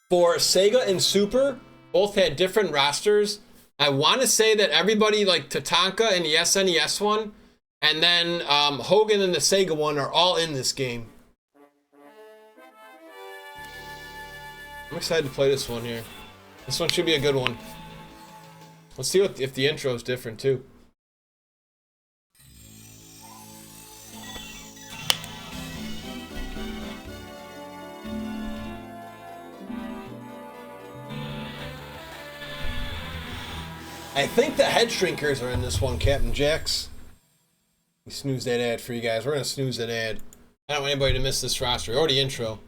for Sega and Super, both had different rosters. I want to say that everybody like Tatanka in the SNES one, and then Hogan in the Sega one are all in this game. I'm excited to play this one here. This one should be a good one. Let's see if the intro is different too. I think the head shrinkers are in this one, Captain Jax. We snooze that ad for you guys. We're gonna snooze that ad. I don't want anybody to miss this roster or the intro.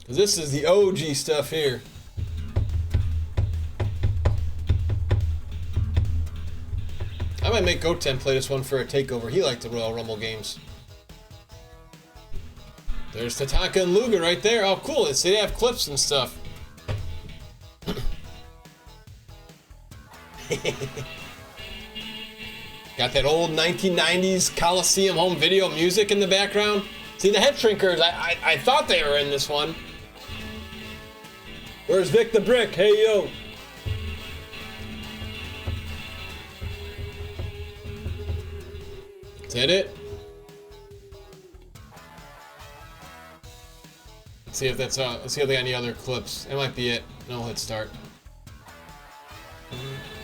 Because this is the OG stuff here. I might make Goten play this one for a takeover. He liked the Royal Rumble games. There's Tatanka and Luger right there. Oh, cool. They have clips and stuff. Got that old 1990s Coliseum home video music in the background. See the head shrinkers. I thought they were in this one. Where's Vic the Brick? Hey, yo. Is that it? Let's see if that's let's see if they got any other clips. That might be it. No, let's start.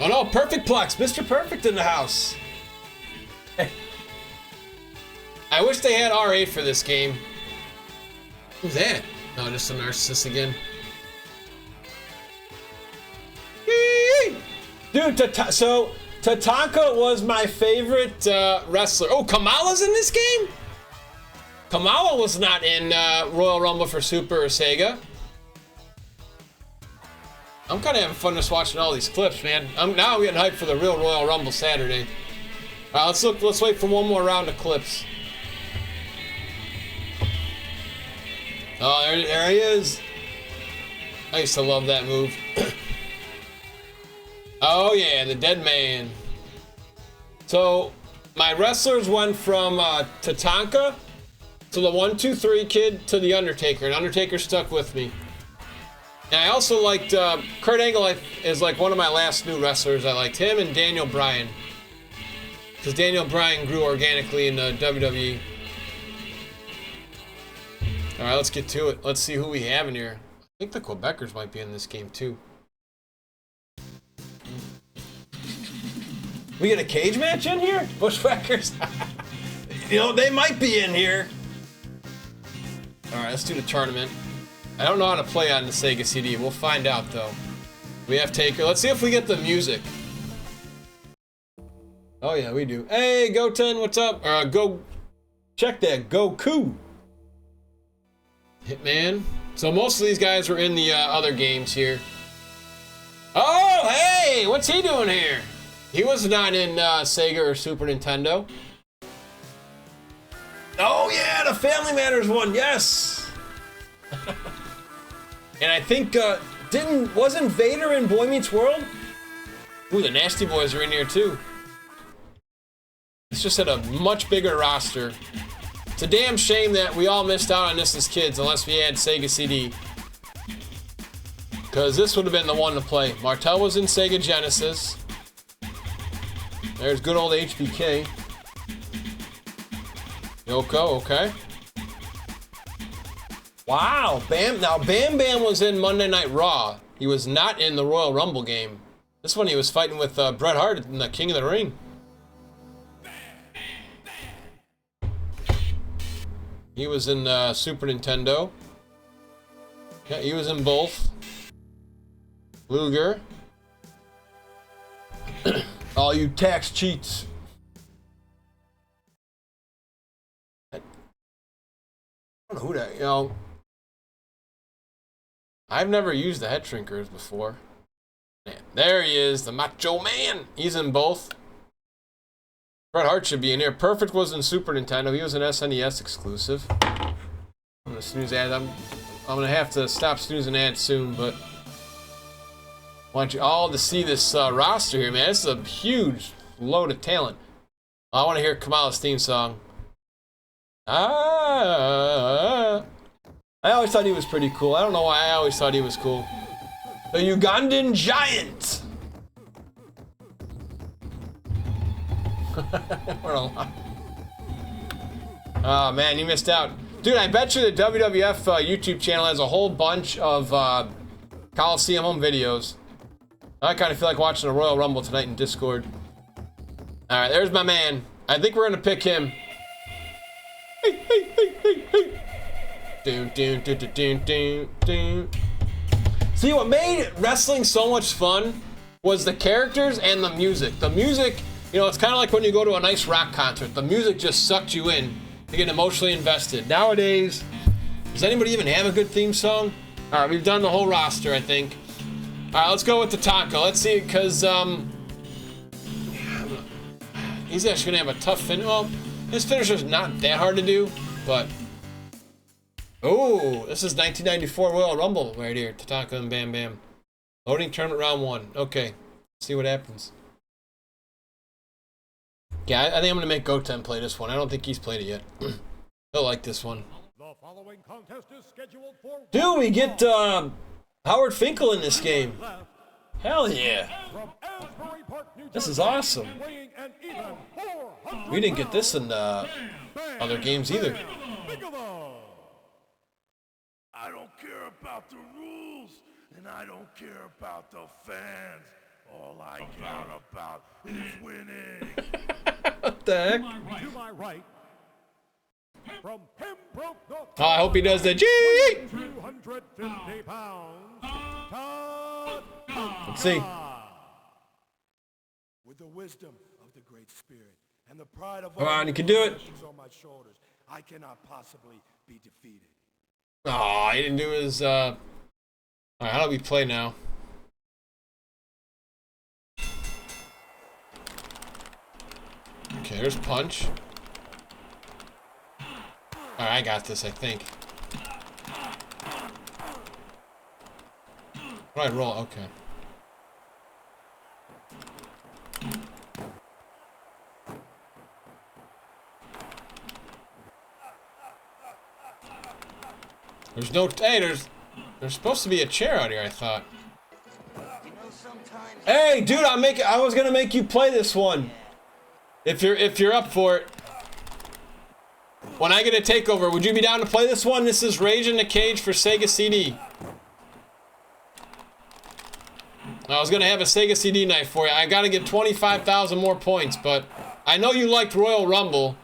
Oh no, Perfect Plex, Mr. Perfect in the house. I wish they had R8 for this game. Who's that? No, just a narcissist again. Dude, so Tatanka was my favorite wrestler. Oh, Kamala's in this game? Kamala was not in Royal Rumble for Super or Sega. I'm kind of having fun just watching all these clips, man. Now I'm getting hyped for the real Royal Rumble Saturday. All right, let's wait for one more round of clips. Oh, there he is. I used to love that move. Oh yeah, the Dead Man. So my wrestlers went from Tatanka to the 1, 2, 3 kid to the Undertaker, and Undertaker stuck with me. And I also liked Kurt Angle is like one of my last new wrestlers. I liked him and Daniel Bryan, because Daniel Bryan grew organically in WWE. All right, let's get to it. Let's see who we have in here. I think the Quebecers might be in this game too. We get a cage match in here? Bushwhackers? You know, they might be in here. All right, let's do the tournament. I don't know how to play on the Sega CD. We'll find out, though. We have Taker. Let's see if we get the music. Oh, yeah, we do. Hey, Goten, what's up? Go... Check that. Goku. Hitman. So most of these guys were in the other games here. Oh, hey! What's he doing here? He was not in Sega or Super Nintendo. Oh, yeah, the Family Matters one. Yes! And I think, wasn't Vader in Boy Meets World? Ooh, the Nasty Boys are in here too. It's just had a much bigger roster. It's a damn shame that we all missed out on this as kids, unless we had Sega CD. Because this would have been the one to play. Martel was in Sega Genesis. There's good old HBK. Yoko, okay. Wow, Bam. Now, Bam Bam was in Monday Night Raw. He was not in the Royal Rumble game. This one he was fighting with Bret Hart in the King of the Ring. He was in Super Nintendo. Yeah, he was in both. Luger. All you tax cheats. I don't know who that, you know. I've never used the head shrinkers before. Man, there he is, the Macho Man. He's in both. Bret Hart should be in here. Perfect was in Super Nintendo. He was an SNES exclusive. I'm gonna snooze ads. I'm gonna have to stop snoozing ads soon, but I want you all to see this roster here, man. This is a huge load of talent. I want to hear Kamala's theme song. I always thought he was pretty cool. I don't know why I always thought he was cool. The Ugandan Giant! Oh man, you missed out. Dude, I bet you the WWF YouTube channel has a whole bunch of Coliseum home videos. I kind of feel like watching a Royal Rumble tonight in Discord. Alright, there's my man. I think we're gonna pick him. Hey, hey, hey, hey, hey. Doon, doon, doon, doon, doon, doon. See, what made wrestling so much fun was the characters and the music. The music, you know, it's kind of like when you go to a nice rock concert. The music just sucked you in to get emotionally invested. Nowadays, does anybody even have a good theme song? All right, we've done the whole roster, I think. All right, let's go with the Taco. Let's see, because he's actually gonna have a tough finish. Well, his finisher's not that hard to do, but oh, this is 1994 Royal Rumble right here. Tatanka and Bam Bam. Loading tournament round 1. Okay, let's see what happens. Yeah, I think I'm gonna make Goten play this one. I don't think he's played it yet. He'll like this one. The following contest is scheduled for Dude, we get Howard Finkel in this game. Hell yeah. This is awesome. We didn't get this in other games either. I don't care about the rules, and I don't care about the fans. All I care about is winning. What the heck? To my right, from Pembroke, North Oh, I hope he does the G. 250 pounds, Todd. Let's see. With the wisdom of the Great Spirit and the pride of Come on, you can do it. on my shoulders, I cannot possibly be defeated. Oh, he didn't do his, Alright, how do we play now? Okay, there's punch. Alright, I got this, I think. Right, roll, okay. There's no, hey, there's supposed to be a chair out here, I thought. Hey, dude, I was gonna make you play this one. If you're up for it. When I get a takeover, would you be down to play this one? This is Rage in the Cage for Sega CD. I was gonna have a Sega CD night for you. I gotta get 25,000 more points, but I know you liked Royal Rumble.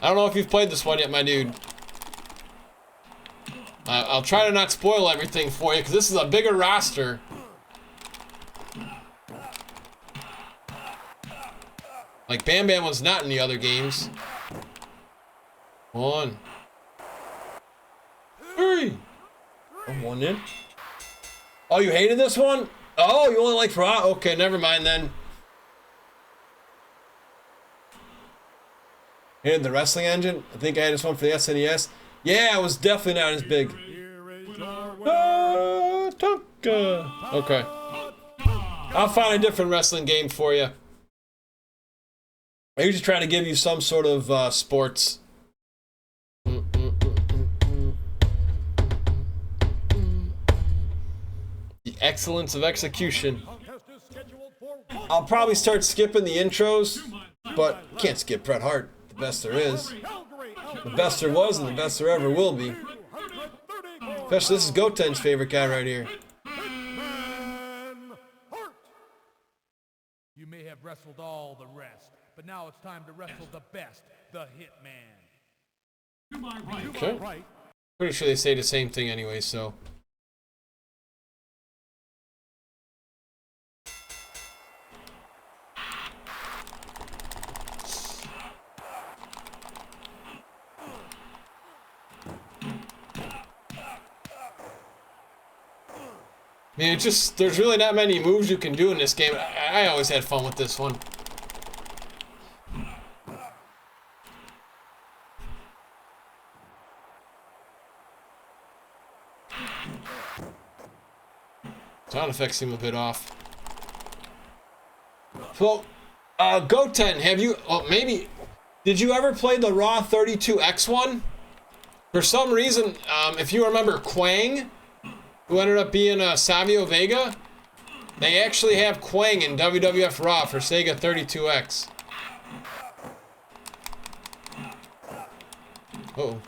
I don't know if you've played this one yet, my dude. I'll try to not spoil everything for you, because this is a bigger roster. Like Bam Bam was not in the other games. 1, 3. I'm 1 in. Oh, you hated this one? Oh, you only liked Raw? Okay, never mind then. Hated the Wrestling Engine? I think I had this one for the SNES. Yeah, it was definitely not as big. Okay. I'll find a different wrestling game for you. I usually try to give you some sort of sports. The excellence of execution. I'll probably start skipping the intros, but can't skip Bret Hart. The best there is. The best there was and the best there ever will be. Especially this is Goten's favorite guy right here. You may have wrestled all the rest, but now it's time to wrestle the best, the Hitman. To my right. Okay. Pretty sure they say the same thing anyway, so. I mean, it's just, there's really not many moves you can do in this game. I always had fun with this one. Sound effects seem a bit off. So, Goten, have you, oh, maybe, did you ever play the Raw 32X one? For some reason, if you remember Quang, who ended up being Savio Vega, they actually have Quang in WWF Raw for Sega 32X. Uh-oh.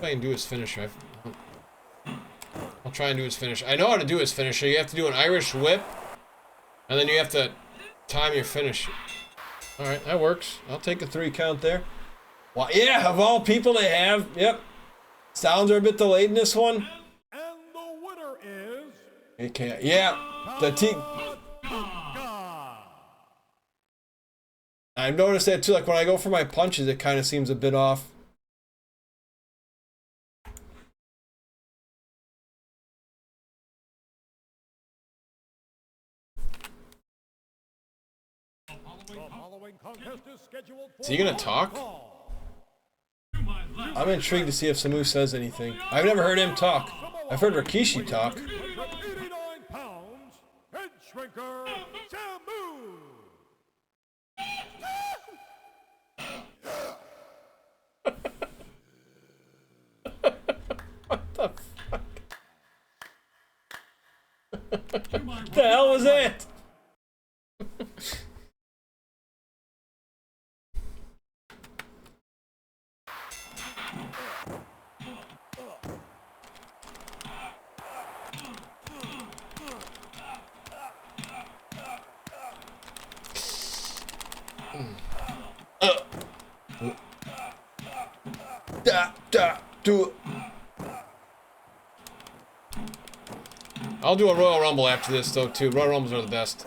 Try and do his finisher. I'll try and do his finisher. I know how to do his finisher. You have to do an Irish whip, and then you have to time your finish. Alright, that works. I'll take a 3 count there. Well, yeah, of all people they have. Yep. Sounds are a bit delayed in this one. And the winner is... Okay, yeah. The team. I've noticed that too. Like when I go for my punches, it kind of seems a bit off. Is he gonna talk? I'm intrigued to see if Samu says anything. I've never heard him talk. I've heard Rikishi talk. 89 pounds, head shrinker, Samu! What the fuck? What the hell was that? I'll do a Royal Rumble after this, though, too. Royal Rumbles are the best.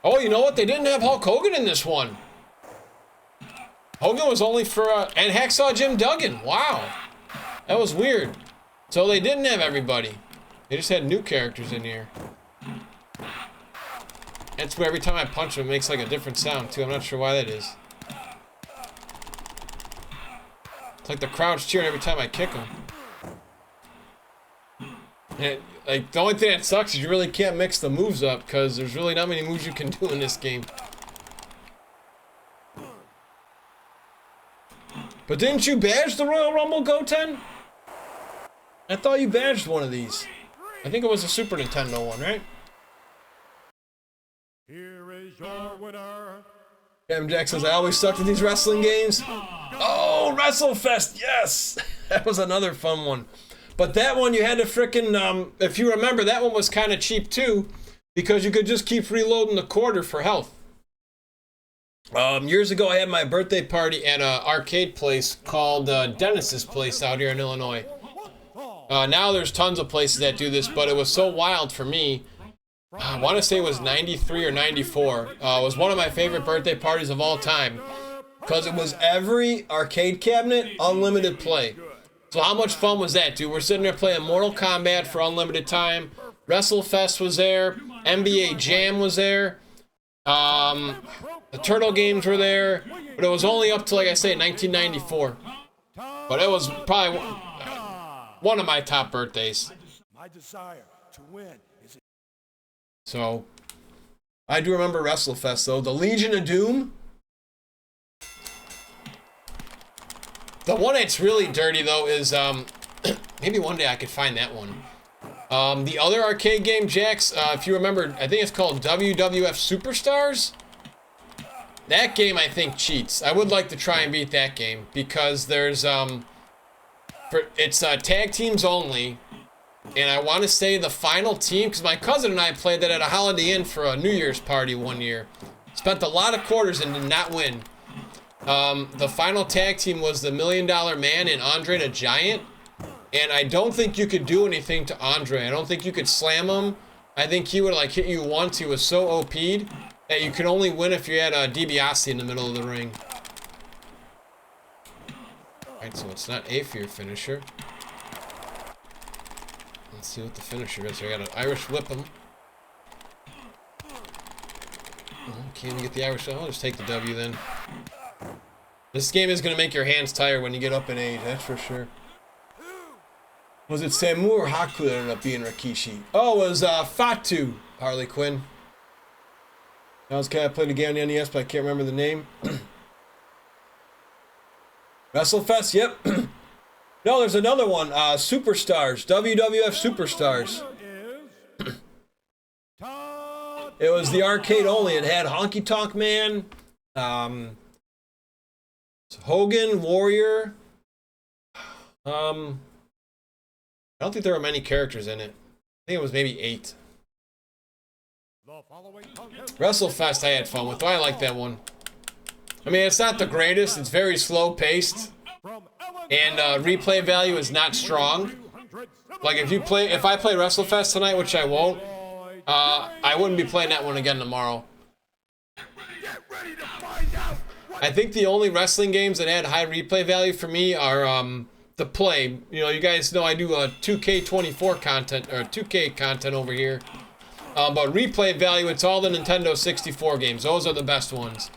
Oh, you know what? They didn't have Hulk Hogan in this one. Hogan was only for, and Hacksaw Jim Duggan. Wow. That was weird. So they didn't have everybody. They just had new characters in here. That's where every time I punch him, it makes like a different sound, too. I'm not sure why that is. It's like the crowd's cheering every time I kick him. And like, the only thing that sucks is you really can't mix the moves up, because there's really not many moves you can do in this game. But didn't you badge the Royal Rumble, Goten? I thought you badged one of these. I think it was a Super Nintendo one, right? Here is your winner. Cam Jack says, I always sucked at these wrestling games. Oh, WrestleFest, yes! That was another fun one. But that one, you had to frickin', if you remember, that one was kind of cheap too, because you could just keep reloading the quarter for health. Years ago, I had my birthday party at an arcade place called Dennis's Place out here in Illinois. Now there's tons of places that do this, but it was so wild for me. I want to say it was 93 or 94. It was one of my favorite birthday parties of all time, because it was every arcade cabinet, unlimited play. So how much fun was that, dude? We're sitting there playing Mortal Kombat for unlimited time. WrestleFest was there. NBA Jam was there. The Turtle games were there. But it was only up to, like I say, 1994. But it was probably one of my top birthdays. My desire to win is... So, I do remember WrestleFest, though. The Legion of Doom. The one that's really dirty, though, is, maybe one day I could find that one. The other arcade game, Jax, if you remember, I think it's called WWF Superstars. That game, I think, cheats. I would like to try and beat that game, because there's, it's tag teams only, and I want to say the final team, because my cousin and I played that at a Holiday Inn for a New Year's party one year. Spent a lot of quarters and did not win. The final tag team was the $1 Million Man and Andre the Giant. And I don't think you could do anything to Andre. I don't think you could slam him. I think he would like hit you once. He was so OP'd that you could only win if you had DiBiase in the middle of the ring. Alright, so it's not a fear finisher. Let's see what the finisher is. I got an Irish whip him. Oh, can't even get the Irish. I'll just take the W then. This game is going to make your hands tired when you get up in age, that's for sure. Was it Samu or Haku that ended up being Rikishi? Oh, it was Fatu, Harley Quinn. That was kind of played a game on the NES, but I can't remember the name. WrestleFest, yep. No, there's another one. Superstars, WWF Superstars. It was the arcade only. It had Honky Tonk Man, Hogan, Warrior. I don't think there were many characters in it. I think it was maybe 8. WrestleFest I had fun with. I like that one. I mean, it's not the greatest. It's very slow paced, and replay value is not strong. Like if I play WrestleFest tonight, which I won't, I wouldn't be playing that one again tomorrow. I think the only wrestling games that had high replay value for me are the play. You know, you guys know I do 2K24 content or 2K content over here. But replay value, it's all the Nintendo 64 games. Those are the best ones.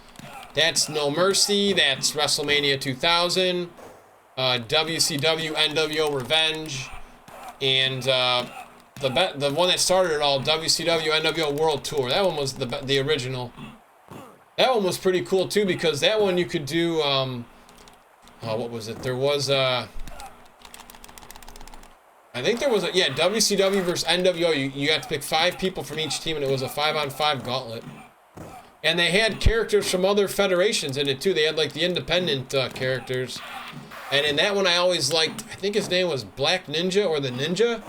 That's No Mercy. That's WrestleMania 2000, WCW NWO Revenge, and the one that started it all, WCW NWO World Tour. That one was the original. That one was pretty cool too because that one you could do. What was it? There was I think there was WCW versus NWO. You got to pick 5 people from each team, and it was a 5-on-5 gauntlet. And they had characters from other federations in it too. They had like the independent characters. And in that one I always liked, I think his name was Black Ninja or the Ninja.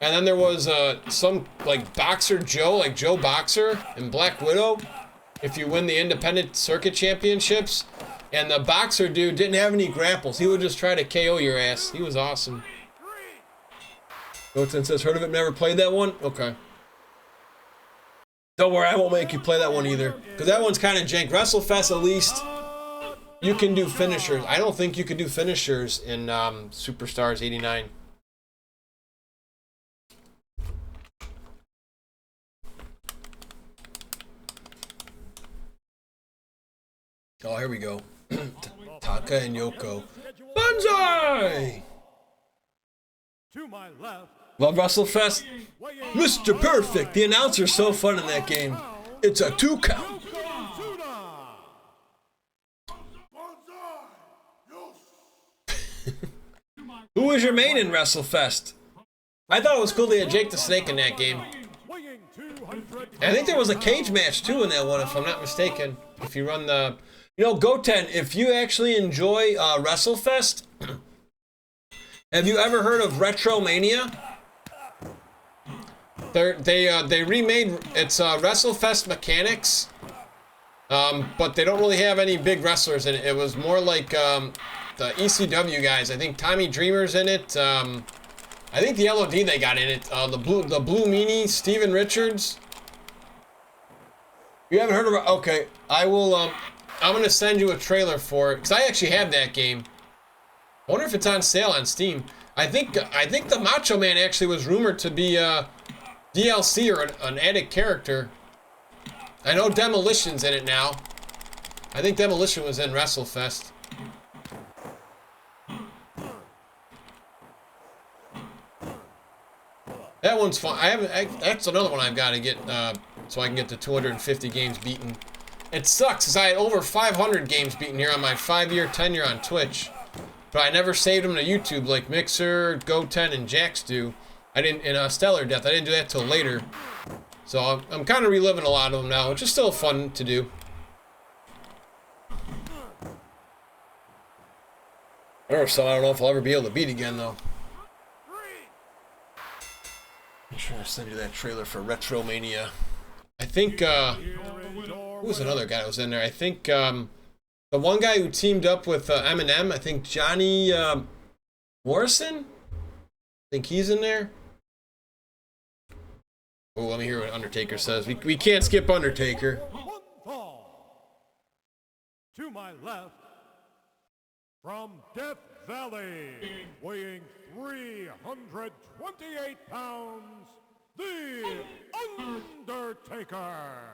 And then there was some like Boxer Joe, like Joe Boxer and Black Widow. If you win the independent circuit championships. And the Boxer dude didn't have any grapples. He would just try to KO your ass. He was awesome. Goten says, heard of it, never played that one? Okay. Don't worry, I won't make you play that one either. Because that one's kind of jank. WrestleFest, at least, you can do finishers. I don't think you could do finishers in Superstars 89. Oh, here we go. Taka and Yoko. Banzai! To my left. Love WrestleFest? Mr. Perfect! The announcer's so fun in that game. It's a 2 count. Who was your main in WrestleFest? I thought it was cool they had Jake the Snake in that game. I think there was a cage match too in that one, if I'm not mistaken. If you run the... You know, Goten, if you actually enjoy WrestleFest, have you ever heard of Retromania? They remade, it's WrestleFest mechanics, but they don't really have any big wrestlers in it. It was more like the ECW guys. I think Tommy Dreamer's in it. I think the LOD they got in it. The Blue Meanie, Steven Richards. You haven't heard of it? Okay, I will. I'm gonna send you a trailer for it because I actually have that game. I wonder if it's on sale on Steam. I think the Macho Man actually was rumored to be DLC or an added character. I know Demolition's in it now. I think Demolition was in WrestleFest. That one's fun. That's another one I've got to get so I can get the 250 games beaten. It sucks because I had over 500 games beaten here on my 5-year tenure on Twitch. But I never saved them to YouTube like Mixer, Goten, and Jax do. I didn't, in Stellar Death, I didn't do that till later. So I'm kind of reliving a lot of them now, which is still fun to do. I don't know if I'll ever be able to beat again, though. I'm sure I'll send you that trailer for Retromania. I think, who was another guy that was in there? I think, the one guy who teamed up with Eminem, I think Johnny Morrison? I think he's in there. Oh, let me hear what Undertaker says. We can't skip Undertaker. To my left, from Death Valley, weighing 328 pounds, The Undertaker.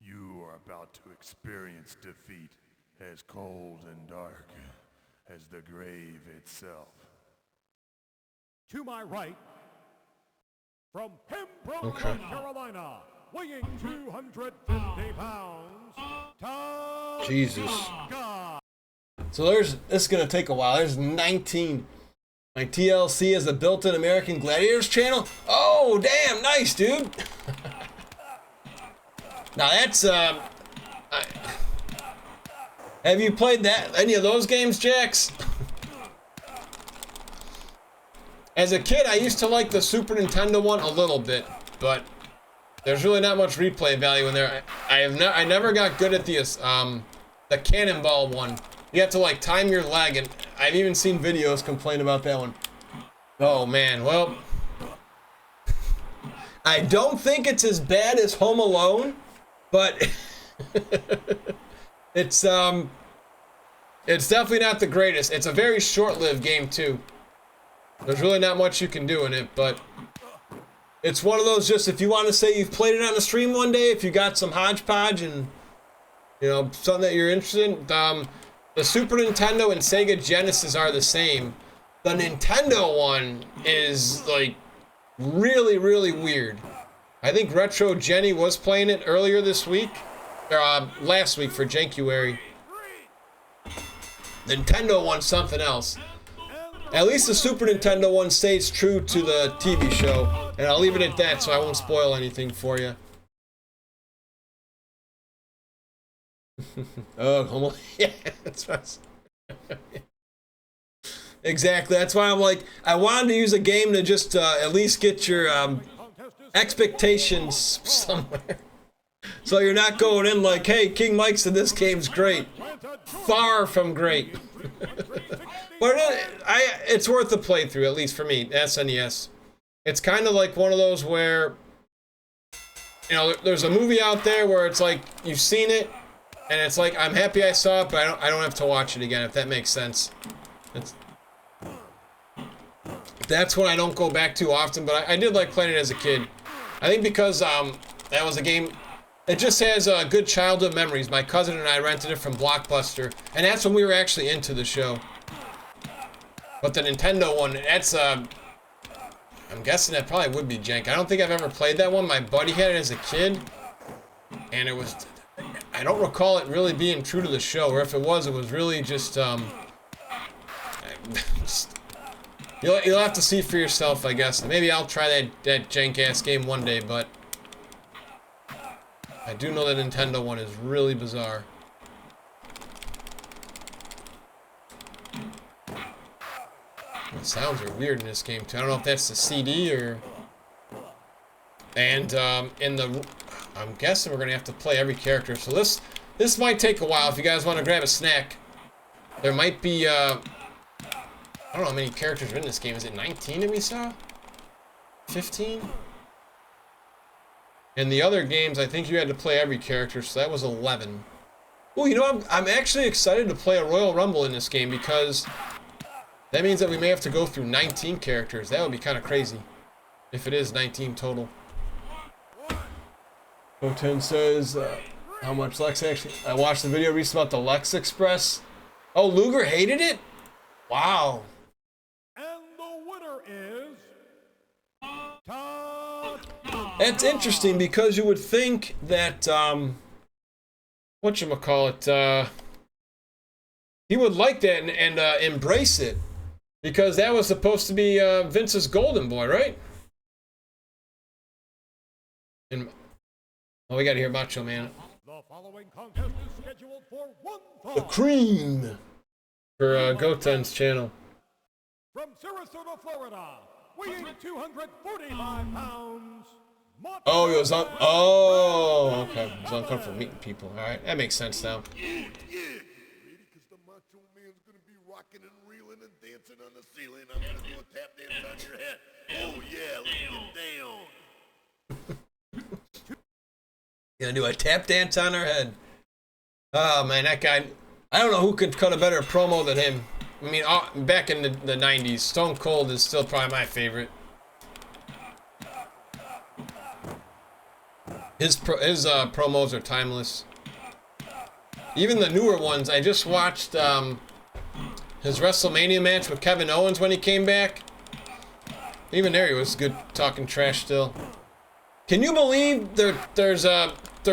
You are about to experience defeat as cold and dark as the grave itself. To my right, from Pembroke, North Carolina, weighing 250 pounds, Tom Jesus. God. So this is gonna take a while. There's 19. My TLC is a built-in American Gladiators channel. Oh, damn, nice, dude. Now that's have you played any of those games, Jax? As a kid, I used to like the Super Nintendo one a little bit, but there's really not much replay value in there. I never got good at the cannonball one. You have to like time your leg, and I've even seen videos complain about that one. Oh man, well, I don't think it's as bad as Home Alone, but it's definitely not the greatest. It's a very short-lived game too. There's really not much you can do in it, but it's one of those, just if you want to say you've played it on a stream one day, if you got some hodgepodge and, you know, something that you're interested in. The Super Nintendo and Sega Genesis are the same. The Nintendo one is, like, really, really weird. I think Retro Jenny was playing it earlier this week, or last week for Jankuary. The Nintendo one's something else. At least the Super Nintendo one stays true to the TV show, and I'll leave it at that so I won't spoil anything for you. Oh, yeah, that's right. Exactly. That's why I'm like, I wanted to use a game to just at least get your expectations somewhere, so you're not going in like, "Hey, King Mike said this game's great." Far from great. But it's worth the playthrough, at least for me. SNES. It's kind of like one of those where, you know, there's a movie out there where it's like you've seen it, and it's like, I'm happy I saw it, but I don't have to watch it again, if that makes sense. That's when I don't go back too often, but I did like playing it as a kid. I think because that was a game, it just has good childhood memories. My cousin and I rented it from Blockbuster, and that's when we were actually into the show. But the Nintendo one, that's, I'm guessing that probably would be jank. I don't think I've ever played that one. My buddy had it as a kid, and it was, I don't recall it really being true to the show, or if it was really just, you'll have to see for yourself, I guess. Maybe I'll try that jank-ass game one day, but I do know the Nintendo one is really bizarre. The sounds are weird in this game too. I don't know if that's the CD or... And I'm guessing we're gonna have to play every character. So this might take a while. If you guys want to grab a snack, there might be I don't know how many characters are in this game. Is it 19 that we saw? 15? In the other games, I think you had to play every character, so that was 11. Oh, you know, I'm actually excited to play a Royal Rumble in this game because that means that we may have to go through 19 characters. That would be kind of crazy if it is 19 total. O10 says, how much Lex actually... I watched the video recently about the Lex Express. Oh, Luger hated it? Wow. And the winner is Todd. That's interesting because you would think that, whatchamacallit, he would like that and embrace it. Because that was supposed to be Vince's golden boy, right? And, oh, we gotta hear Macho Man. The following contest is scheduled for one fall. The cream! For Goten's channel. From Sarasota, Florida, weighing 245 pounds. Oh, he was on. Oh, okay. He was uncomfortable meeting people. All right, that makes sense now. Yeah. Ready? Because the Macho Man's gonna be rocking and reeling and dancing on the ceiling. I'm gonna do a tap dance on your head. Oh yeah, let's get down. Gonna do a tap dance on her head. Oh man, that guy. I don't know who could cut a better promo than him. I mean, back in the 90s, Stone Cold is still probably my favorite. His promos are timeless. Even the newer ones. I just watched his WrestleMania match with Kevin Owens when he came back. Even there he was good talking trash still. Can you believe they're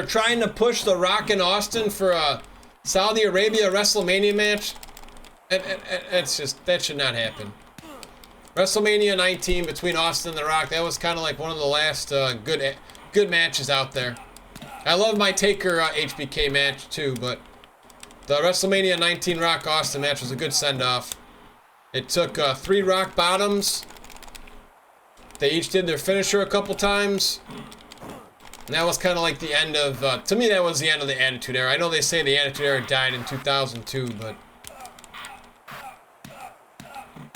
trying to push The Rock and Austin for a Saudi Arabia WrestleMania match? It's just, that should not happen. WrestleMania 19 between Austin and The Rock, that was kind of like one of the last good matches out there. I love my Taker HBK match too, but the WrestleMania 19 Rock Austin match was a good send-off. It took 3 Rock Bottoms. They each did their finisher a couple times. And that was kind of like the end of, to me that was the end of the Attitude Era. I know they say the Attitude Era died in 2002, but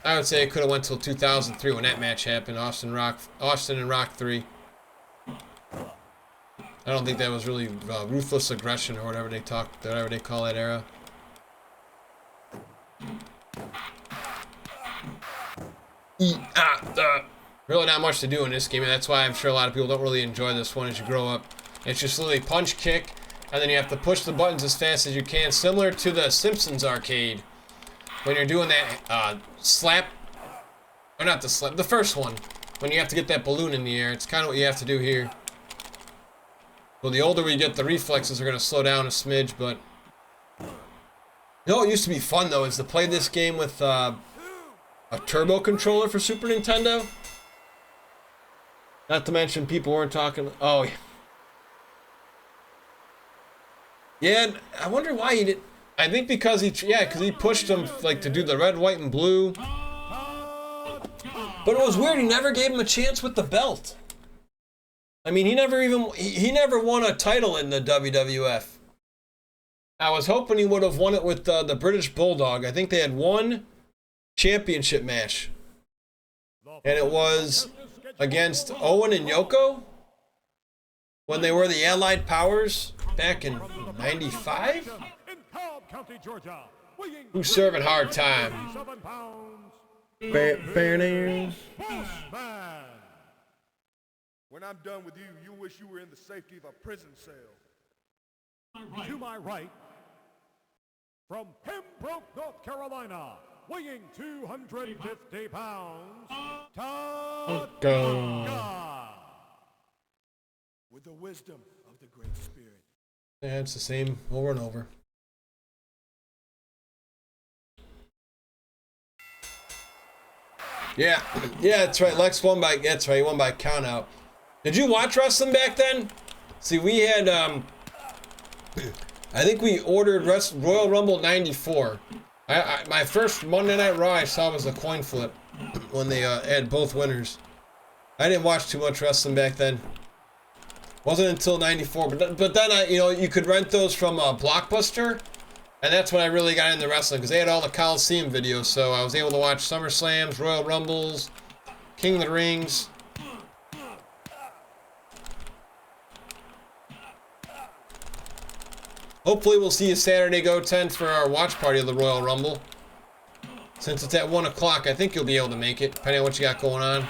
I would say it could have went till 2003 when that match happened, Austin and Rock 3. I don't think that was really ruthless aggression or whatever they call that era. Really not much to do in this game, and that's why I'm sure a lot of people don't really enjoy this one as you grow up. It's just literally punch, kick, and then you have to push the buttons as fast as you can, similar to the Simpsons arcade. When you're doing that slap, or not the slap, the first one, when you have to get that balloon in the air, it's kind of what you have to do here. Well, the older we get, the reflexes are going to slow down a smidge, but you know what used to be fun, though, is to play this game with a turbo controller for Super Nintendo. Not to mention people weren't talking... Oh, yeah, I wonder why he did... I think because he pushed them like to do the red, white, and blue. But it was weird, he never gave him a chance with the belt. I mean, he never won a title in the WWF. I was hoping he would have won it with the British Bulldog. I think they had one championship match. And it was against Owen and Yoko when they were the Allied Powers back in 95? Who's serving hard time? When I'm done with you, you wish you were in the safety of a prison cell. To my right, from Pembroke, North Carolina, weighing 250 pounds, Todd Tonga. With the wisdom of the Great Spirit. Yeah, it's the same over and over. Yeah, that's right. Lex won by, that's right, he won by count out. Did you watch wrestling back then? See, we had, I think we ordered Royal Rumble 94. My first Monday Night Raw I saw was a coin flip when they had both winners. I didn't watch too much wrestling back then. Wasn't until 94, but then you could rent those from Blockbuster, and that's when I really got into wrestling, because they had all the Coliseum videos, so I was able to watch SummerSlams, Royal Rumbles, King of the Rings. Hopefully we'll see you Saturday, Go 10 for our watch party of the Royal Rumble. Since it's at 1 o'clock, I think you'll be able to make it, depending on what you got going on.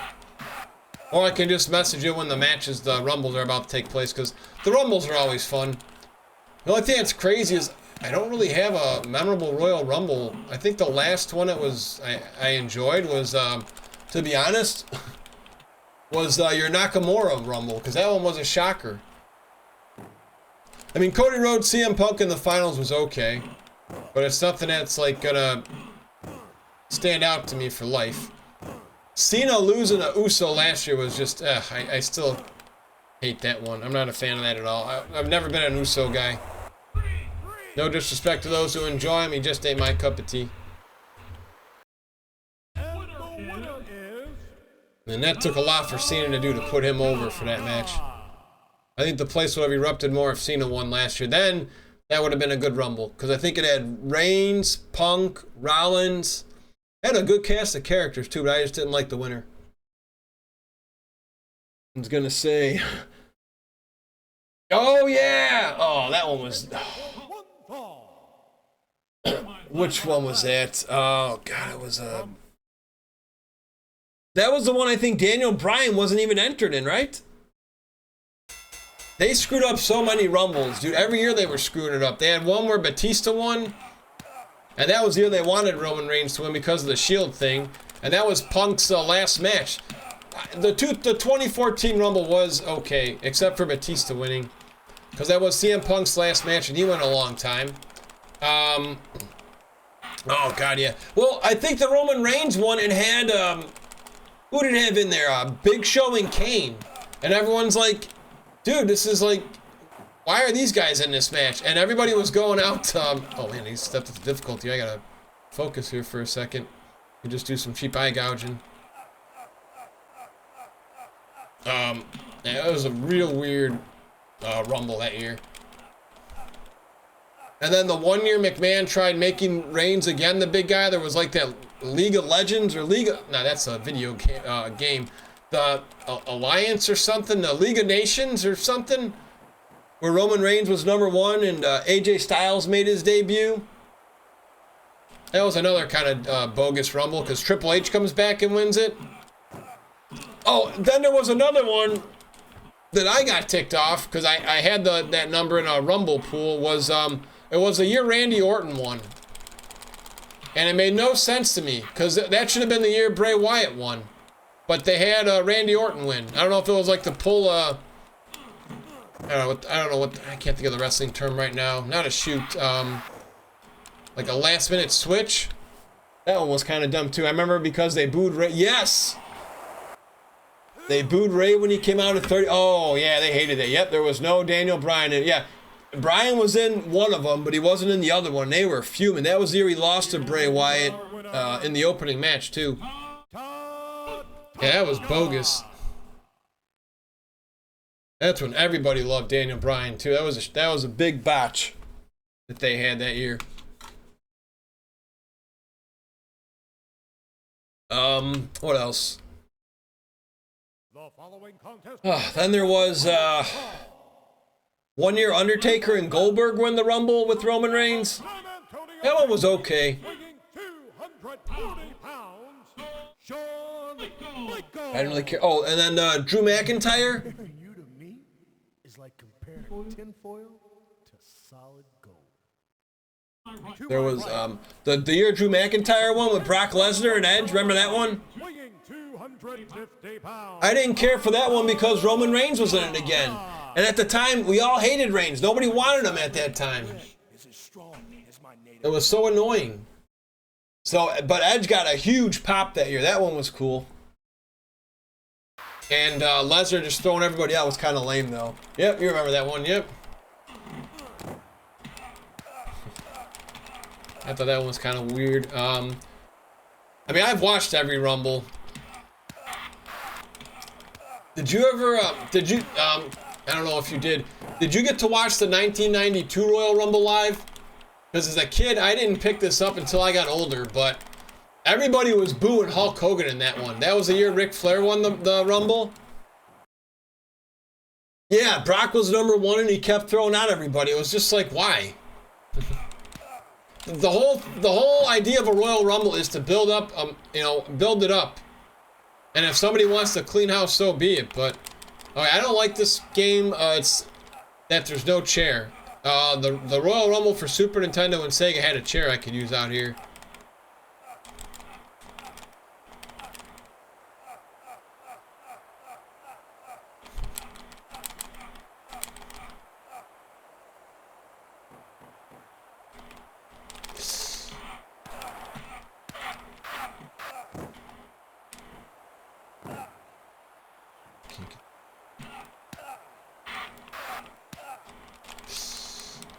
Or I can just message you when the matches, the Rumbles are about to take place, because the Rumbles are always fun. The only thing that's crazy is I don't really have a memorable Royal Rumble. I think the last one I enjoyed was, to be honest, was your Nakamura Rumble, because that one was a shocker. I mean, Cody Rhodes, CM Punk in the finals was okay, but it's nothing that's like gonna stand out to me for life. Cena losing to Uso last year was just, I still hate that one. I'm not a fan of that at all. I've never been an Uso guy. No disrespect to those who enjoy him, he just ain't my cup of tea. And that took a lot for Cena to do to put him over for that match. I think the place would have erupted more if Cena won last year. Then, that would have been a good Rumble. Because I think it had Reigns, Punk, Rollins. It had a good cast of characters, too, but I just didn't like the winner. I was going to say... Oh, yeah! Oh, that one was... Which one was that? Oh, God, it was... That was the one I think Daniel Bryan wasn't even entered in, right? They screwed up so many Rumbles, dude. Every year they were screwing it up. They had one where Batista won, and that was the year they wanted Roman Reigns to win because of the Shield thing, and that was Punk's last match. the 2014 Rumble was okay, except for Batista winning, because that was CM Punk's last match, and he went a long time. Oh God, yeah. Well, I think the Roman Reigns one, it had who did it have in there? Big Show and Kane, and everyone's like, dude, this is like, why are these guys in this match? And everybody was going out. Oh man, he stepped up the difficulty. I gotta focus here for a second. You just do some cheap eye gouging. Yeah, it was a real weird Rumble that year. And then the one year McMahon tried making Reigns again the big guy. There was like that League of Legends or that's a video game. The Alliance or something, the League of Nations or something, where Roman Reigns was #1 and AJ Styles made his debut. That was another kind of bogus Rumble because Triple H comes back and wins it. Oh, then there was another one that I got ticked off because I had that number in a Rumble pool. It was the year Randy Orton won. And it made no sense to me because that should have been the year Bray Wyatt won. But they had Randy Orton win. I don't know if it was like the pull, I don't know what, I can't think of the wrestling term right now. Not a shoot, like a last minute switch. That one was kind of dumb too. I remember because they booed Ray. Yes! They booed Ray when he came out at 30. Oh, yeah, they hated it. Yep, there was no Daniel Bryan in it. Yeah, Bryan was in one of them, but he wasn't in the other one. They were fuming. That was the year he lost to Bray Wyatt in the opening match, too. Yeah, that was bogus. That's when everybody loved Daniel Bryan, too. That was a big botch that they had that year. What else? Then there was one year Undertaker and Goldberg win the Rumble with Roman Reigns. That one was okay. I didn't really care. Oh, and then Drew McIntyre. You to me is like comparing tinfoil to solid gold. There was the year Drew McIntyre one with Brock Lesnar and Edge. Remember that one? I didn't care for that one because Roman Reigns was in it again. And at the time, we all hated Reigns. Nobody wanted him at that time. It was so annoying. But Edge got a huge pop that year. That one was cool. And Lesnar just throwing everybody out was kind of lame, though. Yep, you remember that one. Yep. I thought that one was kind of weird. I mean, I've watched every Rumble. Did you ever, I don't know if you did. Did you get to watch the 1992 Royal Rumble live? Because as a kid, I didn't pick this up until I got older, but everybody was booing Hulk Hogan in that one. That was the year Ric Flair won the Rumble. Yeah, Brock was #1 and he kept throwing out everybody. It was just like, why? The whole idea of a Royal Rumble is to build up, build it up. And if somebody wants to clean house, so be it. But okay, I don't like this game. It's that there's no chair. The Royal Rumble for Super Nintendo and Sega had a chair I could use out here.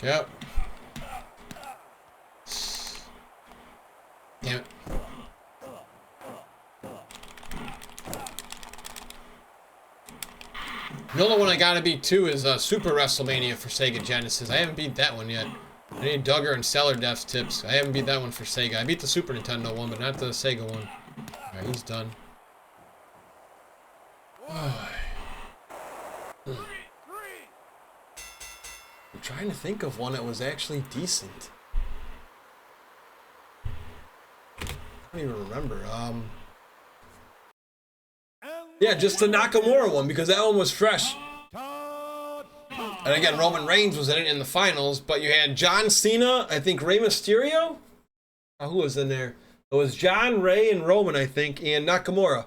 Yep. Damn it. The only one I gotta beat too is Super WrestleMania for Sega Genesis. I haven't beat that one yet. I need Duggar and Stellar Death's tips. I haven't beat that one for Sega. I beat the Super Nintendo one, but not the Sega one. Alright, he's done. I'm trying to think of one that was actually decent. I don't even remember. Yeah, just the Nakamura one because that one was fresh. And again, Roman Reigns was in it in the finals, but you had John Cena, I think Rey Mysterio? Who was in there? It was John, Ray, and Roman, I think, and Nakamura.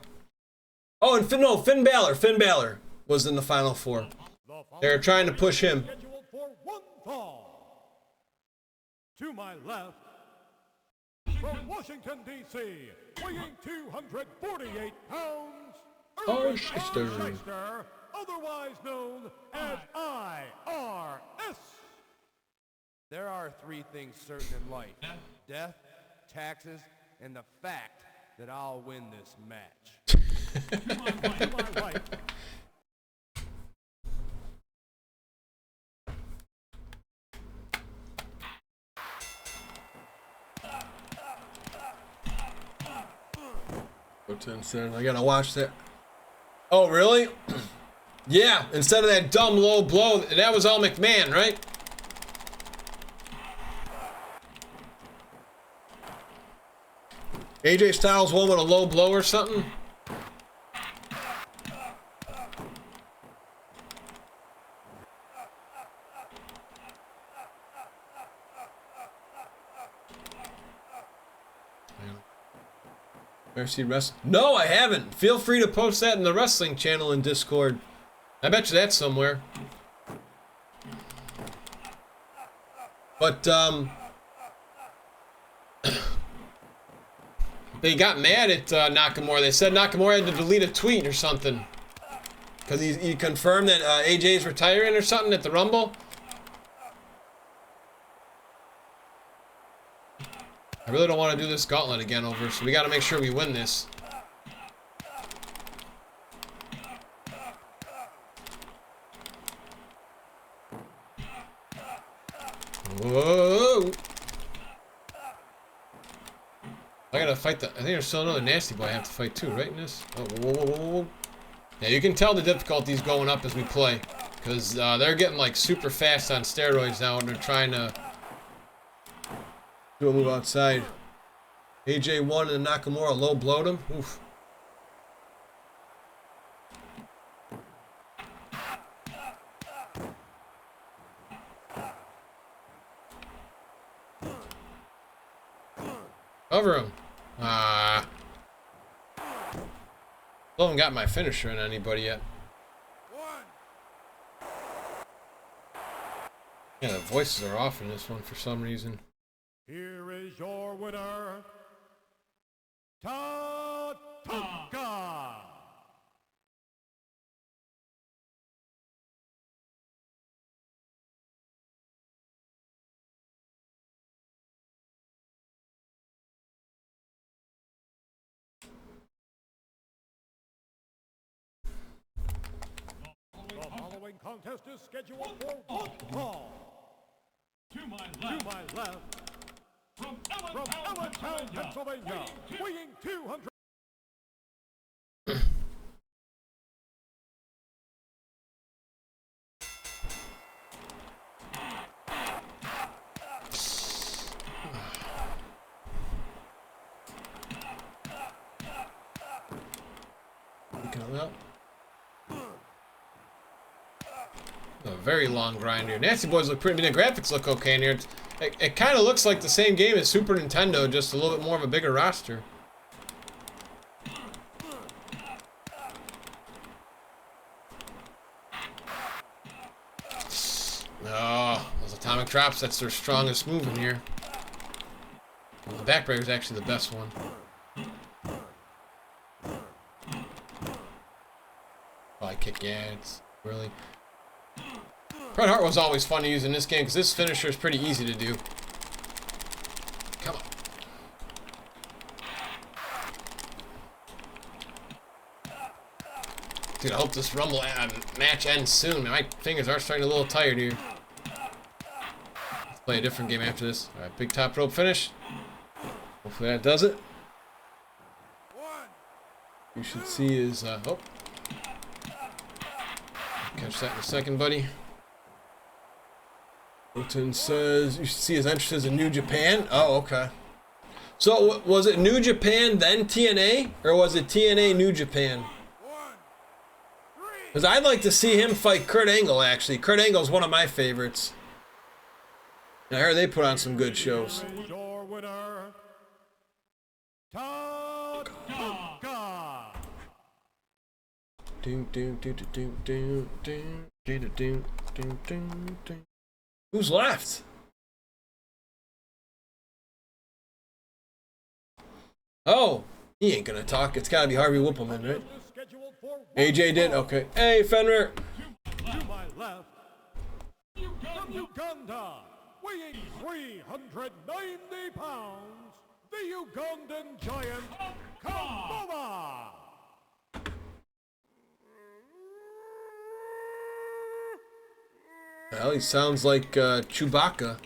Oh, and Finn Balor. Finn Balor was in the final four. They're trying to push him. Scheduled for one fall. To my left, from Washington, D.C., weighing 248 pounds, Oh, Irvin Shyster. Shyster, otherwise known as IRS. There are three things certain in life: death, taxes, and the fact that I'll win this match. To my right, I gotta watch that. Oh, really? Yeah, instead of that dumb low blow, that was all McMahon, right? AJ Styles won with a low blow or something? Ever seen wrestling? No, I haven't. Feel free to post that in the wrestling channel in Discord. I bet you that's somewhere. But, they got mad at Nakamura. They said Nakamura had to delete a tweet or something. Because he confirmed that AJ's retiring or something at the Rumble. I really don't want to do this gauntlet again over, so we got to make sure we win this. Whoa! I gotta fight the. I think there's still another nasty boy I have to fight too, right? In this? Oh, whoa, whoa, whoa, whoa. Yeah, you can tell the difficulty's going up as we play, because they're getting like super fast on steroids now, and they're trying to do a move outside. AJ won and Nakamura low blowed him. Oof. Cover him. Ah. Still haven't got my finisher on anybody yet. Yeah, the voices are off in this one for some reason. here is your winner, Tatanka. The following contest is scheduled for one fall. To my left, from Allentown, Pennsylvania, weighing 200. A very long grind here. Nasty Boys look pretty. I mean, the graphics look okay in here. It kind of looks like the same game as Super Nintendo, just a little bit more of a bigger roster. Oh, those atomic drops, that's their strongest move in here. Well, the backbreaker is actually the best one. Oh, I kick, yeah, it's really... Bret Hart was always fun to use in this game because this finisher is pretty easy to do. Come on. Dude, I hope this Rumble match ends soon. My fingers are starting a little tired here. Let's play a different game after this. Alright, big top rope finish. Hopefully that does it. You should see is, oh. Catch that in a second, buddy. Hilton says you should see his entrances in New Japan. Oh, okay. So was it New Japan then TNA, or was it TNA New Japan? Because I'd like to see him fight Kurt Angle. Actually, Kurt Angle's one of my favorites. I heard they put on some good shows. Your winner, Who's left? Oh, he ain't gonna talk. It's gotta be Harvey Whippleman, right? AJ did? Okay. Hey, Fenrir. To my left, from Uganda, weighing 390 pounds, the Ugandan giant, Kamala. Well, he sounds like Chewbacca.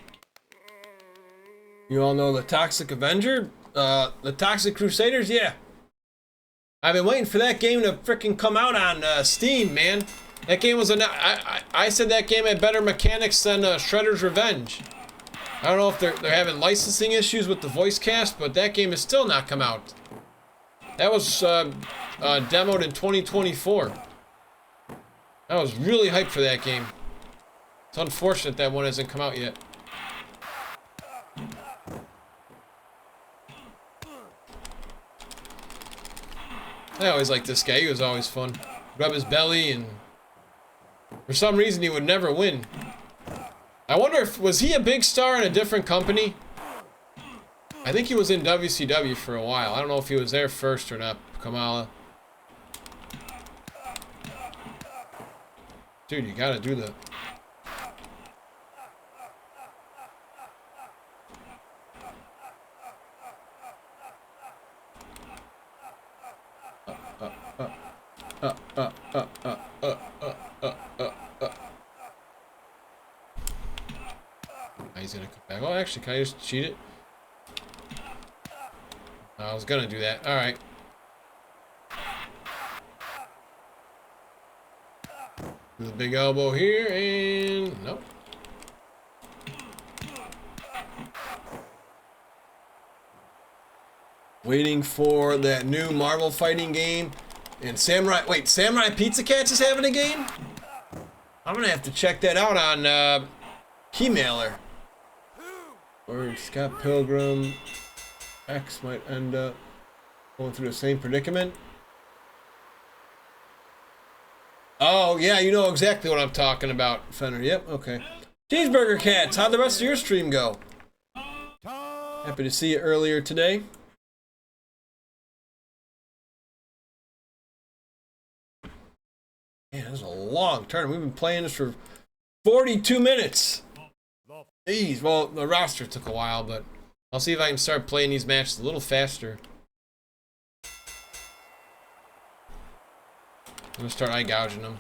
You all know the Toxic Avenger? The Toxic Crusaders? Yeah. I've been waiting for that game to frickin' come out on Steam, man. That game was I said that game had better mechanics than Shredder's Revenge. I don't know if they're having licensing issues with the voice cast, but that game has still not come out. That was demoed in 2024. I was really hyped for that game. It's unfortunate that one hasn't come out yet. I always liked this guy. He was always fun. Rub his belly, and for some reason he would never win. I wonder if was he a big star in a different company? I think he was in WCW for a while. I don't know if he was there first or not. Kamala. Dude, you gotta do the. He's gonna come back. Oh, actually, can I just cheat it? I was gonna do that. All right. Do the big elbow here, and nope. Waiting for that new Marvel fighting game. And Samurai Pizza Cats is having a game? I'm gonna have to check that out on Keymailer. Or Scott Pilgrim X might end up going through the same predicament. Oh, yeah, you know exactly what I'm talking about, Fenner. Yep, okay. Cheeseburger Cats, how'd the rest of your stream go? Happy to see you earlier today. Man, this is a long turn. We've been playing this for 42 minutes. Jeez, well, the roster took a while, but I'll see if I can start playing these matches a little faster. I'm gonna start eye gouging them.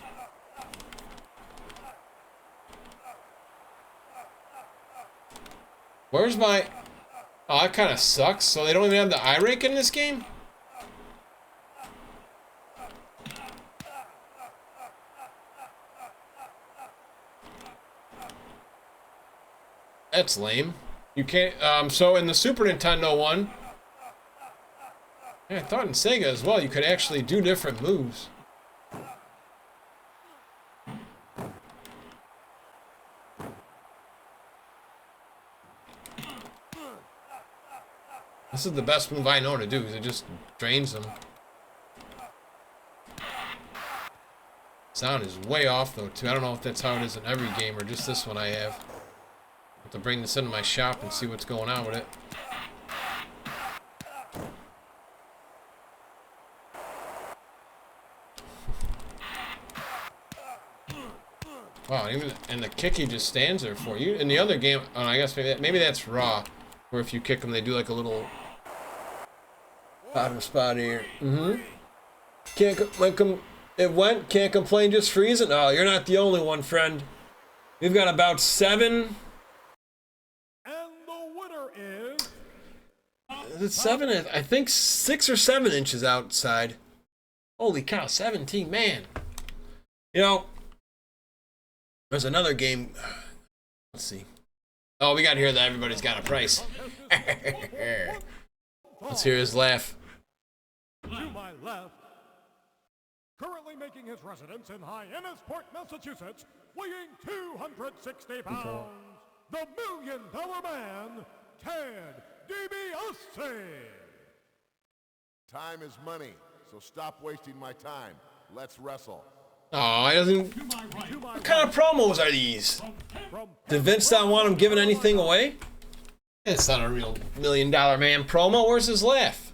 Where's my... Oh, that kind of sucks. So they don't even have the eye rake in this game? That's lame. You can't, so in the Super Nintendo one, yeah, I thought in Sega as well, you could actually do different moves. This is the best move I know to do, because it just drains them. Sound is way off though, too. I don't know if that's how it is in every game, or just this one I have. To bring this into my shop and see what's going on with it. Wow, even and the kick he just stands there for you. In the other game, oh, I guess maybe that's Raw, where if you kick them, they do like a little bottom spot here. Can't like it went. Can't complain. Just freezing. Oh, you're not the only one, friend. We've got about 7. Is it 7? I think 6 or 7 inches outside. Holy cow, 17, man. You know, there's another game. Let's see. Oh, we got to hear that everybody's got a price. Let's hear his laugh. To my left, currently making his residence in Hyannisport, Massachusetts, weighing 260 pounds, the $1 Million Man, Ted DiBiase. Time is money, so stop wasting my time. Let's wrestle. Oh, he doesn't. What kind of promos are these? Did Vince not want him giving anything away? It's not a real $1 Million Man promo. Where's his laugh?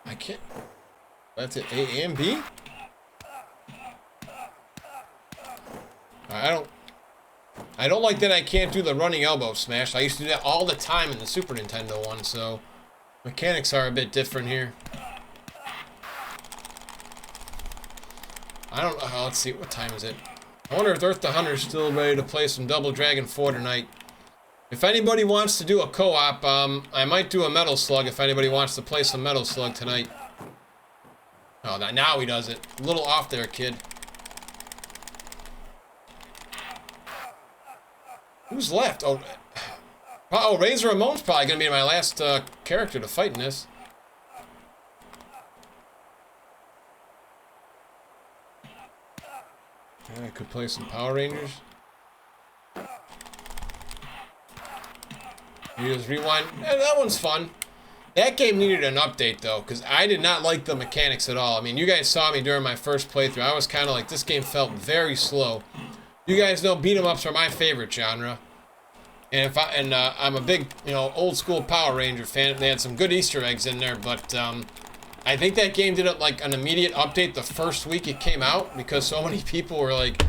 I can't. That's it. A and B? I don't like that I can't do the running elbow smash. I used to do that all the time in the Super Nintendo one, so mechanics are a bit different here. I don't know. Let's see. What time is it? I wonder if Earth the Hunter's still ready to play some Double Dragon 4 tonight. If anybody wants to do a co-op, I might do a Metal Slug if anybody wants to play some Metal Slug tonight. Oh, now he does it. A little off there, kid. Who's left? Oh, Razor Ramon's probably going to be my last character to fight in this. Yeah, I could play some Power Rangers. You just rewind. Yeah, that one's fun. That game needed an update, though, because I did not like the mechanics at all. I mean, you guys saw me during my first playthrough. I was kind of like, this game felt very slow. You guys know beat-em-ups are my favorite genre. And I'm a big, old school Power Ranger fan. They had some good Easter eggs in there, but I think that game did like an immediate update the first week it came out because so many people were like,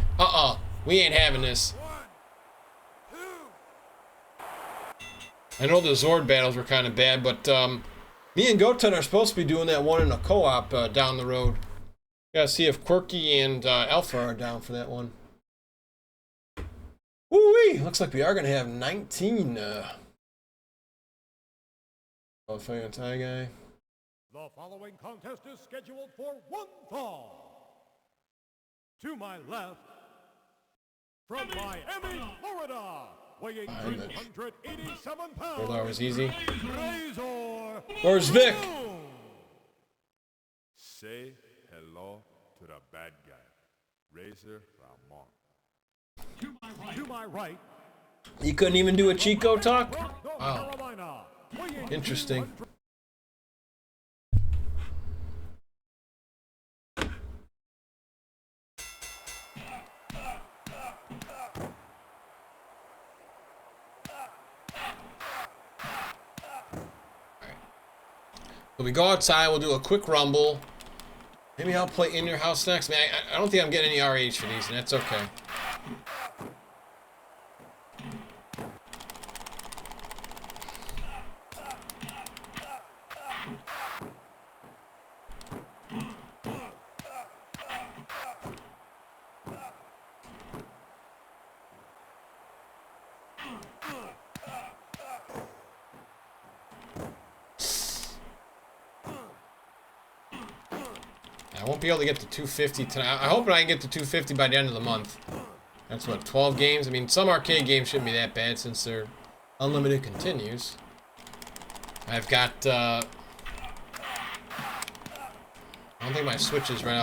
we ain't having this. I know the Zord battles were kind of bad, but me and Goten are supposed to be doing that one in a co-op down the road. Gotta see if Quirky and Alpha are down for that one. Woo-wee! Looks like we are going to have 19. Fighting a Thai guy. The following contest is scheduled for one fall. To my left, from Miami, Florida, weighing 387 pounds. 4 hours easy. Razor. Where's Vic? Say hello to the bad guy, Razor Ramon. To my right. You couldn't even do a Chico talk? North Wow. Carolina, weighing Interesting. 200. So we go outside, we'll do a quick rumble. Maybe I'll play In Your House next. Man, I don't think I'm getting any RH for these, and that's okay. I won't be able to get to 250 tonight. I hope I can get to 250 by the end of the month. That's what, 12 games? I mean, some arcade games shouldn't be that bad since they're unlimited continues. I've got, I don't think my Switch is right.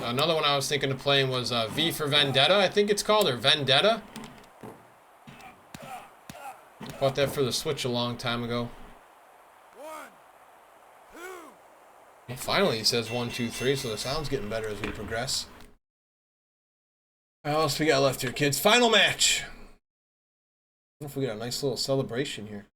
Another one I was thinking of playing was V for Vendetta, I think it's called, or Vendetta. Bought that for the Switch a long time ago. Well, finally, he says 1, 2, 3, so the sound's getting better as we progress. What else we got left here, kids? Final match! I don't know if we got a nice little celebration here.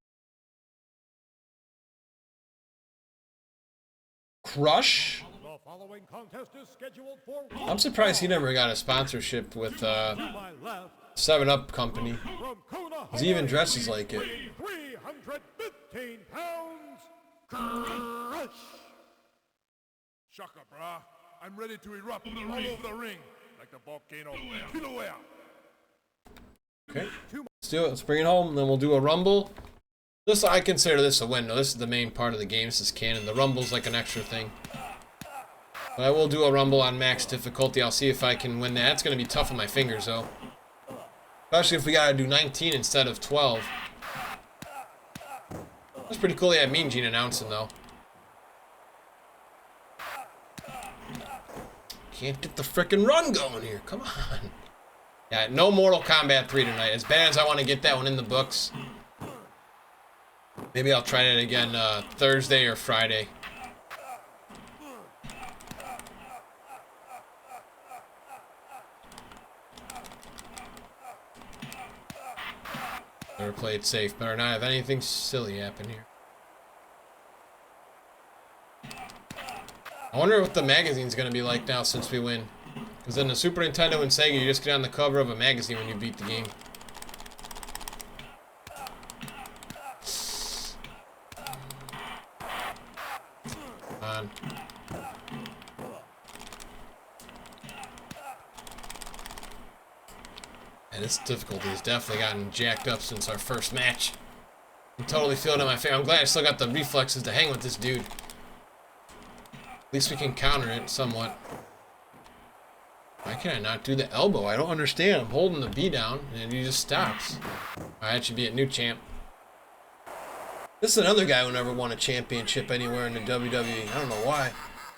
Crush? The following contest is scheduled for I'm surprised he never got a sponsorship with to my left, 7-Up Company. from Kona, He even dresses like it. 315 pounds, Crush. Shaka, brah. I'm ready to erupt all over the ring like the volcano Kilauea. Okay, let's do it. Let's bring it home, then we'll do a rumble. I consider this a win. No, this is the main part of the game. This is canon. The rumble's like an extra thing. But I will do a rumble on max difficulty. I'll see if I can win that. It's going to be tough on my fingers, though. Especially if we got to do 19 instead of 12. That's pretty cool they had Mean Gene announcing, though. Can't get the frickin' run going here. Come on. Yeah, no Mortal Kombat 3 tonight. As bad as I want to get that one in the books. Maybe I'll try it again Thursday or Friday. Better play it safe. Better not have anything silly happen here. I wonder what the magazine's going to be like now since we win. Because in the Super Nintendo and Sega, you just get on the cover of a magazine when you beat the game. Come on. And its difficulty has definitely gotten jacked up since our first match. I'm totally feeling it in my face. I'm glad I still got the reflexes to hang with this dude. At least we can counter it somewhat. Why can I not do the elbow? I don't understand. I'm holding the B down and he just stops. Alright, that should be a new champ. This is another guy who never won a championship anywhere in the WWE. I don't know why.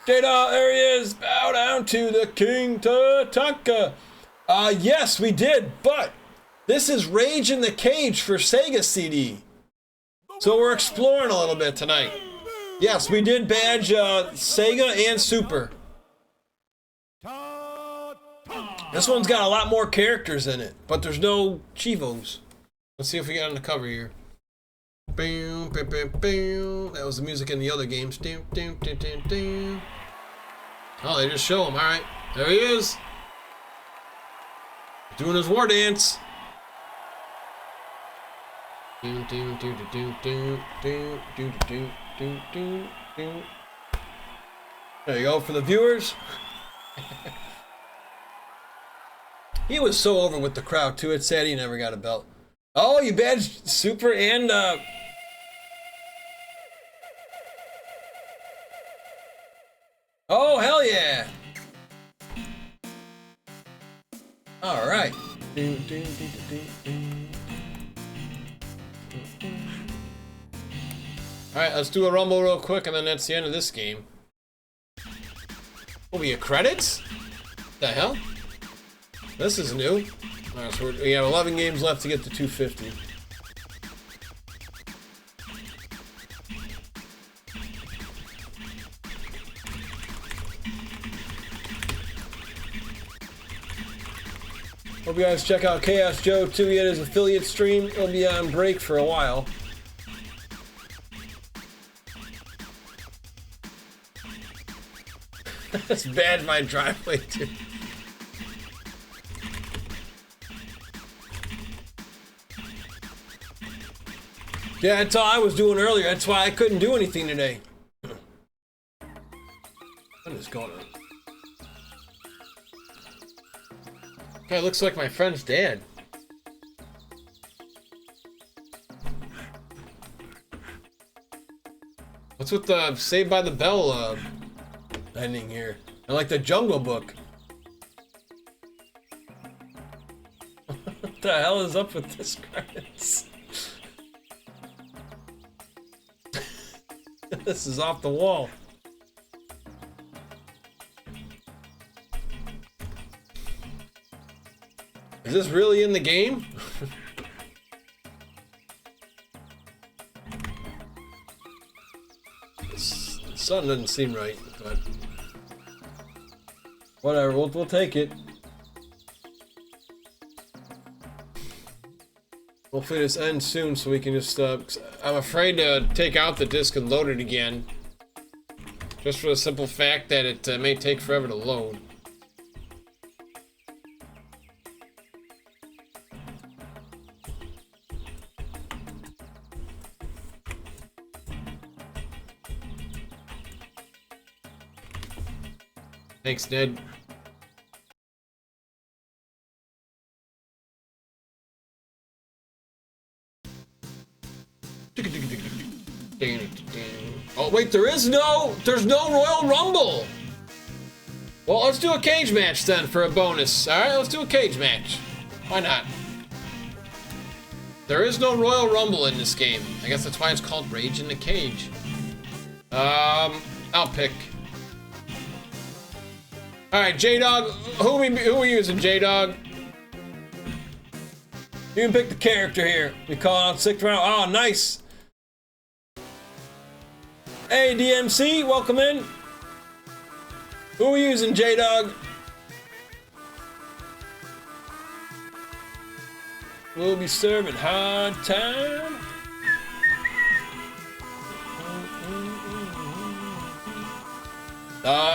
Jada, there he is. Bow down to the King Tatanka. Yes, we did, but this is Rage in the Cage for Sega CD. So we're exploring a little bit tonight. Yes, we did badge Sega and Super. This one's got a lot more characters in it, but there's no Chivos. Let's see if we get on the cover here. That was the music in the other games. Oh, they just show him. All right, there he is. Doing his war dance. There you go for the viewers. He was so over with the crowd too. It's sad he never got a belt. Oh, you badged Super and oh, hell yeah. All right. All right, let's do a rumble real quick, and then that's the end of this game. Oh, we get credits? The hell? This is new. All right, so we have 11 games left to get to 250. Hope you guys check out Chaos Joe too. He had his affiliate stream. He'll be on break for a while. That's bad, my driveway too. Yeah, that's all I was doing earlier. That's why I couldn't do anything today. What is going on? Okay, looks like my friend's dad. What's with the Saved by the Bell ending here? I like the Jungle Book. What the hell is up with this credits? This is off the wall. Is this really in the game? Something doesn't seem right, but whatever, we'll take it. Hopefully this ends soon so we can just, I'm afraid to take out the disc and load it again. Just for the simple fact that it may take forever to load. Thanks, Ned. Oh wait, there's no Royal Rumble. Well, let's do a cage match then for a bonus. All right, let's do a cage match. Why not? There is no Royal Rumble in this game. I guess that's why it's called Rage in the Cage. I'll pick. All right, J-Dog. Who we using, J-Dog? You can pick the character here. We call out 6th round. Oh, nice. Hey, DMC, welcome in. Who are we using, J-Dog? We'll be serving hard time.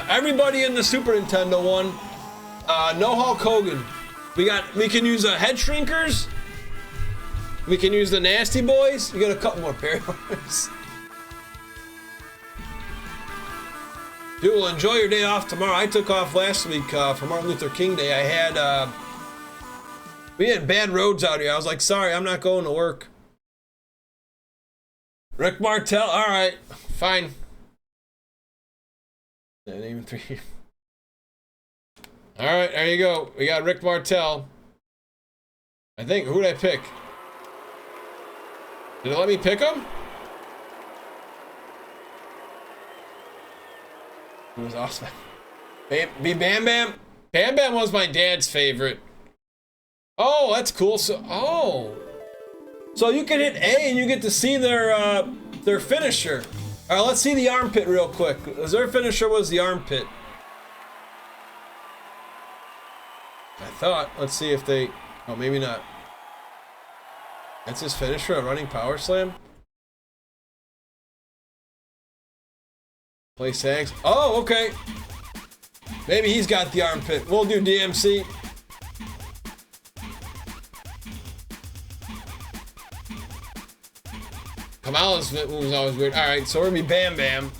Everybody in the Super Nintendo one, no Hulk Hogan. We can use head shrinkers. We can use the Nasty Boys. We got a couple more pairs. Dude, well, enjoy your day off tomorrow. I took off last week for Martin Luther King Day. We had bad roads out here. I was like, sorry, I'm not going to work. Rick Martel, all right, fine. Name 3. All right, there you go. We got Rick Martel. I think, who did I pick? Did it let me pick him? It was awesome. Be Bam Bam. Bam Bam was my dad's favorite. Oh, that's cool. So you can hit A and you get to see their finisher. All right, let's see the armpit real quick. Their finisher was the armpit. I thought. Let's see if they. Oh, maybe not. That's his finisher, a running power slam. Play sags. Oh, okay. Maybe he's got the armpit. We'll do DMC. Kamala's move was always weird. All right, so we're gonna be Bam Bam.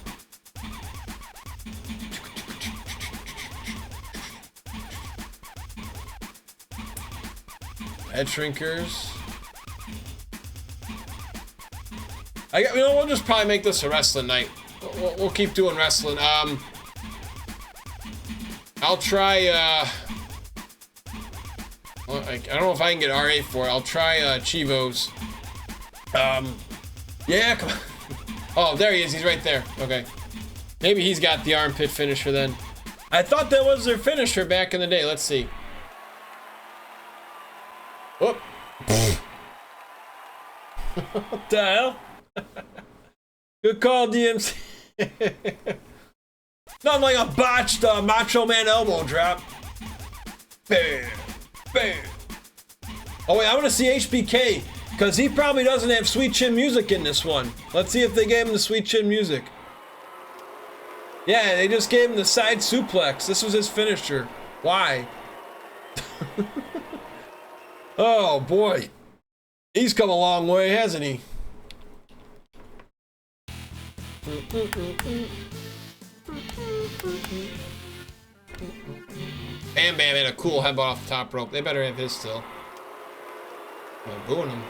Head shrinkers. We'll just probably make this a wrestling night. We'll keep doing wrestling. I'll try. I don't know if I can get RA for it. I'll try Chivos. Yeah, come on. Oh, there he is. He's right there. Okay. Maybe he's got the armpit finisher then. I thought that was their finisher back in the day. Let's see. Whoop. What the hell? Good call, DMC. Not like a botched Macho Man elbow drop. Bam. Bam. Oh, wait. I want to see HBK. Because he probably doesn't have Sweet Chin music in this one. Let's see if they gave him the Sweet Chin music. Yeah, they just gave him the side suplex. This was his finisher. Why? Oh, boy. He's come a long way, hasn't he? Bam Bam had a cool headbutt off the top rope. They better have his still. I'm booing him.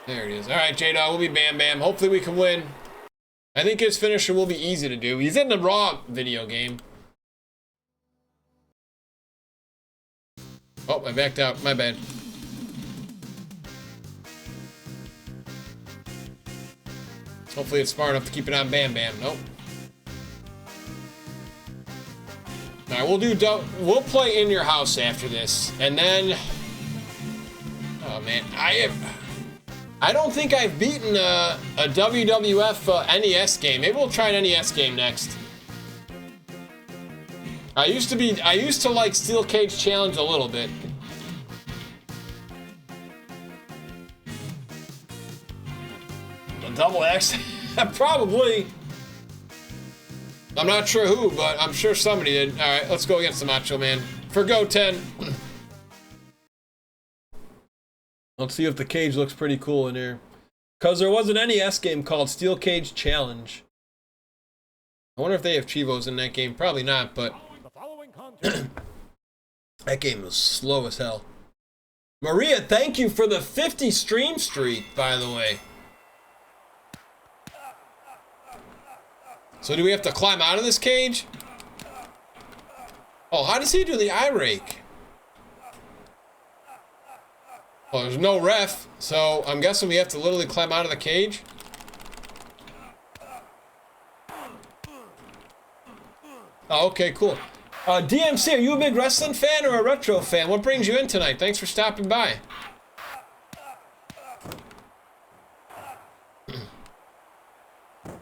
There it is. All right, J-Dog, we'll be Bam Bam. Hopefully we can win. I think his finisher will be easy to do. He's in the Raw video game. Oh, I backed out. My bad. Hopefully it's smart enough to keep it on Bam Bam. Nope. All right, we'll play In Your House after this, and then. Oh man, I don't think I've beaten a WWF NES game. Maybe we'll try an NES game next. I used to like Steel Cage Challenge a little bit. The double X? Probably. I'm not sure who, but I'm sure somebody did. All right, let's go against the Macho Man. For Go 10. Let's see if the cage looks pretty cool in here. Because there was an NES game called Steel Cage Challenge. I wonder if they have Chivos in that game. Probably not, but that game was slow as hell. Maria, thank you for the 50 stream streak, by the way. So do we have to climb out of this cage? Oh, how does he do the eye rake? Well, there's no ref, so I'm guessing we have to literally climb out of the cage. Oh, okay, cool. DMC, are you a big wrestling fan or a retro fan? What brings you in tonight? Thanks for stopping by.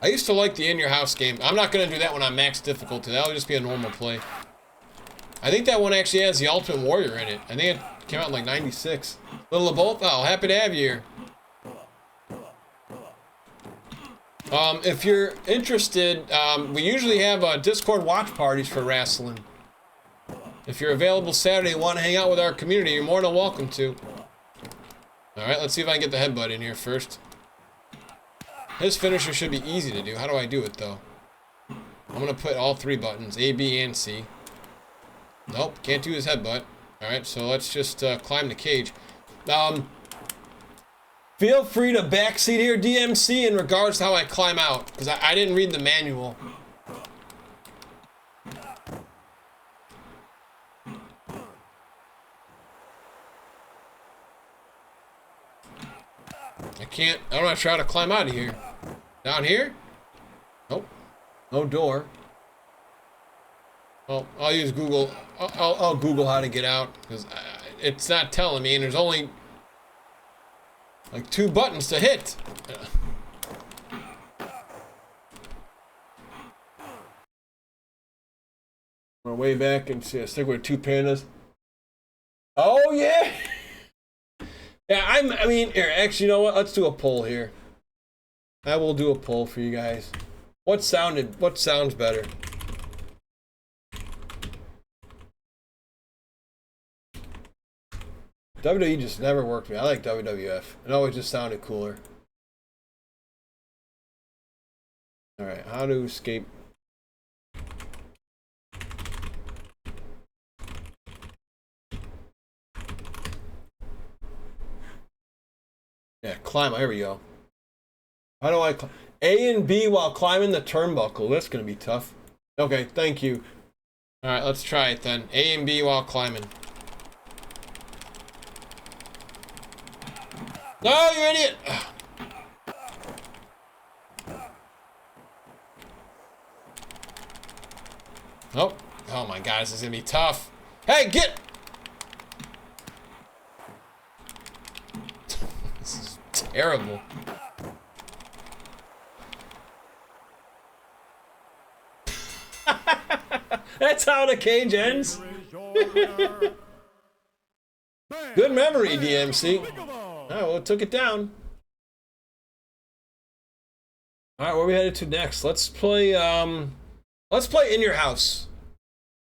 I used to like the In Your House game. I'm not going to do that one on max difficulty. That'll just be a normal play. I think that one actually has the Ultimate Warrior in it. I think it came out in like 96. Little of both? Oh, happy to have you here. If you're interested, we usually have Discord watch parties for wrestling. If you're available Saturday and want to hang out with our community, you're more than welcome to. Alright, let's see if I can get the headbutt in here first. His finisher should be easy to do. How do I do it, though? I'm going to put all 3 buttons, A, B, and C. Nope, can't do his headbutt. Alright, so let's just climb the cage. Feel free to backseat here, DMC, in regards to how I climb out, because I didn't read the manual. I don't want to try how to climb out of here. Down here? Nope. No door. Well, I'll use Google. I'll Google how to get out, because it's not telling me, and there's only like 2 buttons to hit. We're way back and see. Stick with 2 pandas. Oh yeah. Yeah, I mean, here, actually, you know what? Let's do a poll here. I will do a poll for you guys. What sounds better? WWE just never worked for me. I like WWF. It always just sounded cooler. Alright, how to escape. Yeah, climb. There we go. How do I climb? A and B while climbing the turnbuckle. That's going to be tough. Okay, thank you. Alright, let's try it then. A and B while climbing. No, you idiot! Nope. Oh my god, this is going to be tough. Hey, get! This is terrible. That's how the cage ends. Good memory, DMC. Alright, well, it took it down. Alright, where are we headed to next? Let's play In Your House.